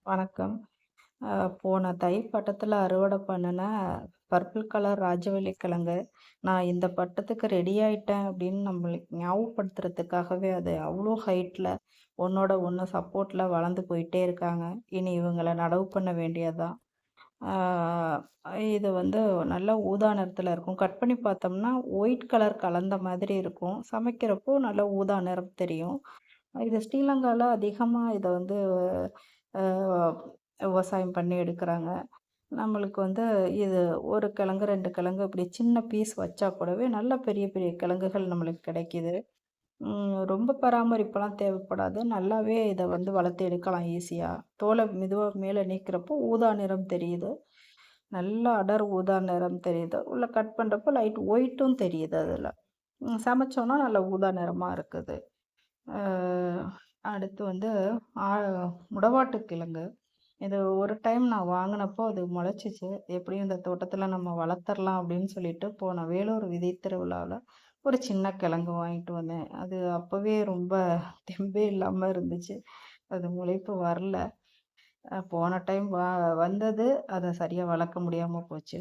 வணக்கம். அ போன தை பட்டத்துல அறுவடை பண்ணுன பர்பிள் கலர் ராஜவள்ளி கிழங்கு, நான் இந்த பட்டத்துக்கு ரெடி ஆயிட்டேன் அப்படின்னு நம்மளுக்கு ஞாபகப்படுத்துறதுக்காகவே அது அவ்வளோ ஹைட்ல ஒண்ணோட ஒண்ணு சப்போர்ட்ல வளர்ந்து போயிட்டே இருக்காங்க. இனி இவங்கள நடவு பண்ண வேண்டியது தான். ஆ இது வந்து நல்லா ஊதா நிறத்துல இருக்கும். கட் பண்ணி பார்த்தோம்னா, ஒயிட் கலர் கலந்த மாதிரி இருக்கும். சமைக்கிறப்போ நல்லா ஊதா நிறம் தெரியும். இது ஸ்ரீலங்கால அதிகமா இத வந்து அ விவசாயம் பண்ணி எடுக்குறாங்க. நம்மளுக்கு வந்து இது 1 கிழங்கு, 2 கிழங்கு இப்படி சின்ன பீஸ் வச்சா கூடவே நல்ல பெரிய பெரிய கிழங்குகள் நம்மளுக்கு கிடைக்குது. ரொம்ப பராமரிப்புலாம் தேவைப்படாது. நல்லாவே இத வந்து வளர்த்து எடுக்கலாம் ஈஸியா. தோல மெதுவா மேல நீக்குறப்போ ஊதா நிறம் தெரியுது. நல்லா அடர் ஊதா நிறம் தெரியுது. உள்ள கட் பண்றப்போ லைட் ஒயிட்டும் தெரியுது அதுல. சமைச்சோம்னா நல்ல ஊதா நிறமா இருக்குது. அ அடுத்து வந்து ஆ முடவாட்டு கிழங்கு. இது ஒரு டைம் நான் வாங்குனப்போ அது முளைச்சிச்சு. எப்படியும் இந்த தோட்டத்துல நம்ம வளர்த்தரலாம் அப்படின்னு சொல்லிட்டு போன வேலூர் விதை திருவிழாவுல ஒரு சின்ன கிழங்கு வாங்கிட்டு வந்தேன். அது அப்பவே ரொம்ப தெம்பே இல்லாம இருந்துச்சு. அது முளைப்பு வரல. போன டைம் வந்தது. அத சரியா வளர்க்க முடியாம போச்சு.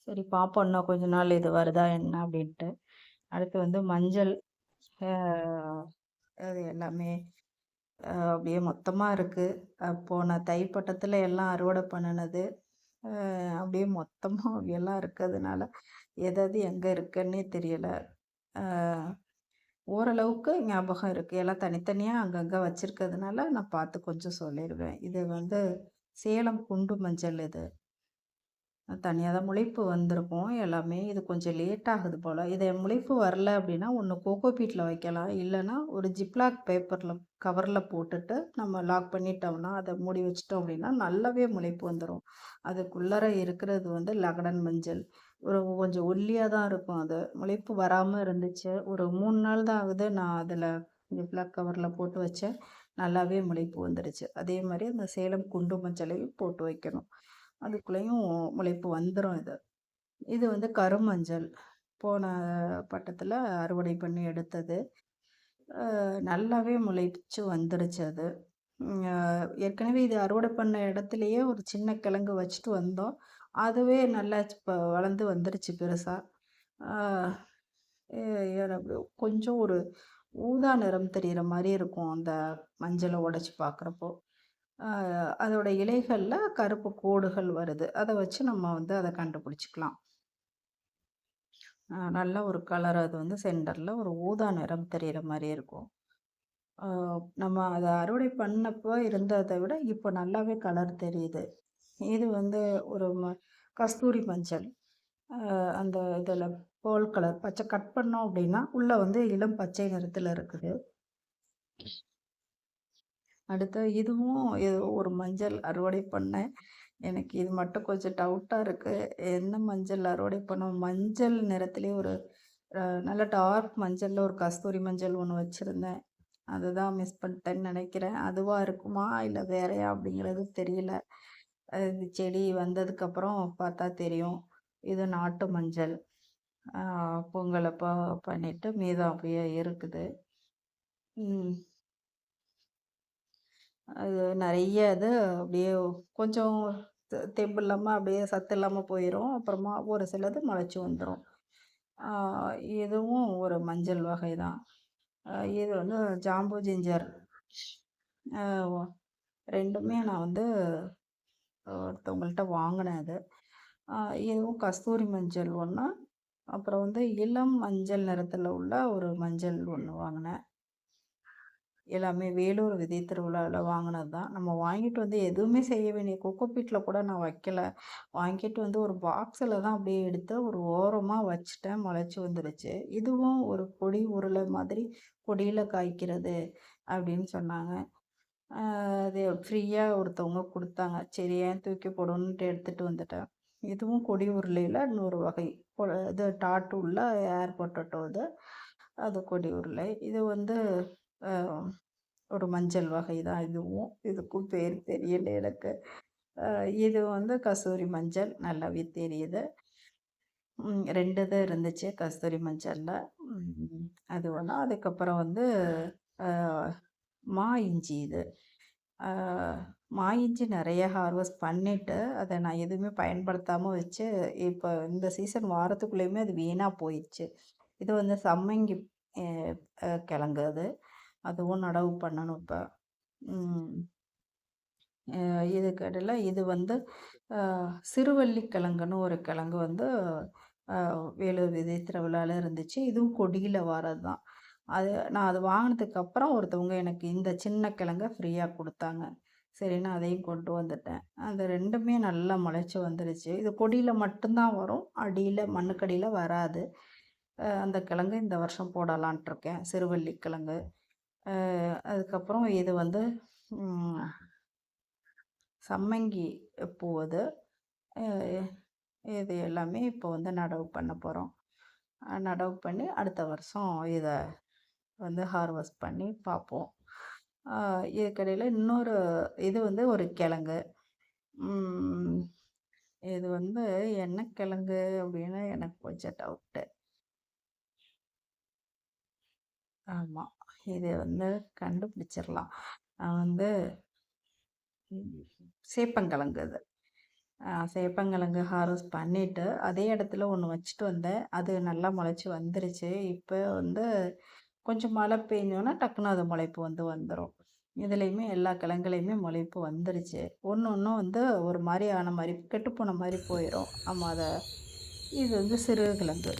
சரி பார்ப்போம் இன்னும் கொஞ்ச நாள் இது வருதா என்ன அப்படின்ட்டு. அடுத்து வந்து மஞ்சள். அ அது எல்லாமே அப்படியே மொத்தமா இருக்கு. போன தை பட்டத்துல எல்லாம் அறுவடை பண்ணுனது. அப்படியே மொத்தமா எல்லாம் இருக்கிறதுனால, எது எது எங்க இருக்குன்னே தெரியல. அ ஓரளவுக்கு ஞாபகம் இருக்கு. எல்லாம் தனித்தனியா அங்கங்க வச்சிருக்கிறதுனால, நான் பார்த்து கொஞ்சம் சொல்லிருவேன். இது வந்து சேலம் குண்டு மஞ்சள் இது. தனியா தான் முளைப்பு வந்திருக்கும் எல்லாமே. இது கொஞ்சம் லேட் ஆகுது போல. இது முளைப்பு வரல அப்படின்னா, ஒண்ணு கோகோ பீட்ல வைக்கலாம். இல்லன்னா ஒரு ஜிப்லாக் பேப்பர்ல கவர்ல போட்டுட்டு நம்ம லாக் பண்ணிட்டோம்னா, அத மூடி வச்சுட்டோம் அப்படின்னா, நல்லாவே முளைப்பு வந்துரும். அதுக்குள்ளர இருக்கிறது வந்து லகடன் மஞ்சள். கொஞ்சம் ஒல்லியா தான் இருக்கும் அது. முளைப்பு வராம இருந்துச்சு. ஒரு 3 நாள் தான் ஆகுது. நான் அதுல ஜிப்லாக் கவர்ல போட்டு வச்சேன். நல்லாவே முளைப்பு வந்துருச்சு. அதே மாரி அந்த சேலம் குண்டு மஞ்சளையும் போட்டு வைக்கணும். அதுக்குள்ளேயும் முளைப்பு வந்துரும் இது. இது வந்து கருமஞ்சள். போன பட்டத்துல அறுவடை பண்ணி எடுத்தது. நல்லாவே முளைச்சு வந்துருச்சு அது. ம் அ ஏற்கனவே இது அறுவடை பண்ண இடத்துலயே ஒரு சின்ன கிழங்கு வச்சுட்டு வந்தோம். அதுவே நல்லா வளர்ந்து வந்துருச்சு பெருசா. ஆ எ எனக்கு கொஞ்சம் ஒரு ஊதா நிறம் தெரியிற மாரி இருக்கும் அந்த மஞ்சள உடைச்சு பார்க்குறப்போ. அ அதோட இலைகள்ல கருப்பு கோடுகள் வருது. அத வச்சு நம்ம வந்து அத கண்டுபிடிச்சுக்கலாம். நல்ல ஒரு கலர் அது வந்து சென்டர்ல ஒரு ஊதா நிறம் தெரியிற மாரி இருக்கும். அ நம்ம அத அறுவடை பண்ணப்போ இருந்தத விட இப்போ நல்லாவே கலர் தெரியுது. இது வந்து ஒரு கஸ்தூரி மஞ்சள். அந்த இதில போல் கலர் பச்சை கட் பண்ணோம் அப்டின்னா, உள்ள வந்து இளம் பச்சை நிறத்தில இருக்குது. அடுத்து இதுவும் ஏதோ ஒரு மஞ்சள் அறுவடை பண்ணேன். எனக்கு இது மட்டும் கொஞ்சம் டவுட்டா இருக்கு. என்ன மஞ்சள் அறுவடை பண்ணோம்? மஞ்சள் நிறத்திலேயே ஒரு நல்ல டார்க் மஞ்சள்ல ஒரு கஸ்தூரி மஞ்சள் ஒண்ணு வச்சிருந்தேன். அதுதான் மிஸ் பண்ணிட்டேன்னு நெனைக்கிறேன். அதுவா இருக்குமா? இல்ல வேறயா? அப்படிங்கிறது தெரியல. இது செடி வந்ததுக்கப்புறம் பார்த்தா தெரியும். இது நாட்டு மஞ்சள். ஆ பொங்கல் அப்ப பண்ணிட்டு மீதம் அப்படியே இருக்குது. ம். அது நெறைய இது அப்படியே கொஞ்சம் தெம்பு இல்லாம அப்படியே சத்து இல்லாம போயிரும். அப்புறமா ஒரு சிலது முளைச்சு வந்துரும். ஆ இதுவும் ஒரு மஞ்சள் வகை தான். இது வந்து ஜாம்பு ஜிஞ்சர். அ ஒ 2மே நான் வந்து ஒருத்தவங்கள்ட்ட வாங்குனேன் அது. அ இதுவும் கஸ்தூரி மஞ்சள் ஒண்ணு, அப்புறம் வந்து இளம் மஞ்சள் நிறத்துல உள்ள ஒரு மஞ்சள் ஒண்ணு வாங்குனேன். எல்லாமே வேலூர் விதை திருவிழால வாங்குனது தான். நம்ம வாங்கிட்டு வந்து எதுவுமே செய்ய வேண்டிய கொக்கோ பீட்ல கூட நான் வைக்கல. வாங்கிட்டு வந்து ஒரு பாக்ஸ்ல தான் அப்படியே எடுத்து ஒரு ஓரமா வச்சுட்டேன். முளைச்சு வந்துருச்சு. இதுவும் ஒரு கொடி உருளை மாதிரி கொடியில காய்க்கிறது அப்படின்னு சொன்னாங்க. அ அது ஃப்ரீயா ஒருத்தவங்க குடுத்தாங்க. சரி ஏன் தூக்கி போடணுன்ட்டு எடுத்துட்டு வந்துட்டேன். இதுவும் கொடி உருளையில இன்னொரு வகை. இது டாட்டு உள்ள ஏர் பொட்டேட்டோ இது. அது கொடி உருளை. இது வந்து அ ஒரு மஞ்சள் வகை தான் இதுவும். இதுக்கும் பேர் தெரியல எனக்கு. அ இது வந்து கஸ்தூரி மஞ்சள் நல்லாவே தெரியுது. 2 இது இருந்துச்சு கஸ்தூரி மஞ்சள்ல. அது ஒண்ணு. அதுக்கப்புறம் வந்து அ மா இஞ்சி இது. ஆ, மா இஞ்சி நெறைய ஹார்வெஸ்ட் பண்ணிட்டு, அத நான் எதுவுமே பயன்படுத்தாம வச்சு, இப்ப இந்த சீசன் வாரத்துக்குள்ளயுமே அது வீணா போயிருச்சு. இது வந்து சம்மங்கி அ கிழங்கு அது. அதுவும் நடவு பண்ணணும் இப்ப. ம். இதுக்கிடையில இது வந்து அ சிறுவள்ளி கிழங்குன்னு ஒரு கிழங்கு வந்து அ வேலூர் விதை திருவிழால இருந்துச்சு. இதுவும் கொடியில வர்றது தான். நான் அது வாங்குனதுக்கப்புறம் ஒருத்தவங்க எனக்கு இந்த சின்ன கிழங்க ஃப்ரீயா குடுத்தாங்க. சரின்னு அதையும் கொண்டு வந்துட்டேன். அந்த 2மே நல்லா முளைச்சு வந்துருச்சு. இது கொடியில மட்டும் தான் வரும். அடியில மண்ணுக்கடியில வராது. அந்த கிழங்கு இந்த வருஷம் போடலான்ட்டு இருக்கேன். சிறுவள்ளி கிழங்கு. அதுக்கப்புறம் இது வந்து ம் சம்மங்கி பூ அது. அ இது எல்லாமே இப்போ வந்து நடவு பண்ண போறோம். நடவு பண்ணி அடுத்த வருஷம் இத வந்து ஹார்வெஸ்ட் பண்ணி பார்ப்போம். அ இதுக்கிடையில இன்னொரு இது வந்து ஒரு கிழங்கு. ம் இது வந்து என்ன கிழங்கு அப்படின்னு எனக்கு கொஞ்சம் டவுட்டு. ஆமா. இது வந்து கண்டுபிடிச்சிரலாம். நான் வந்து ம் சேப்பங்கிழங்கு அது. சேப்பங்கிழங்கு ஹார்வெஸ்ட் பண்ணிட்டு, அதே இடத்துல ஒண்ணு வச்சுட்டு வந்தேன். அது நல்லா முளைச்சு வந்துருச்சு. இப்ப வந்து கொஞ்சம் மழை பெஞ்சோனே டக்குனு அது முளைப்பு வந்து வந்துரும். இதுலயுமே எல்லா கிழங்குலயுமே முளைப்பு வந்துருச்சு. ஒண்ணு ஒண்ணும் வந்து ஒரு மாரி ஆன மாரி, கெட்டுப்போன மாரி போயிரும். ஆமா இது வந்து சிறு கிழங்கு.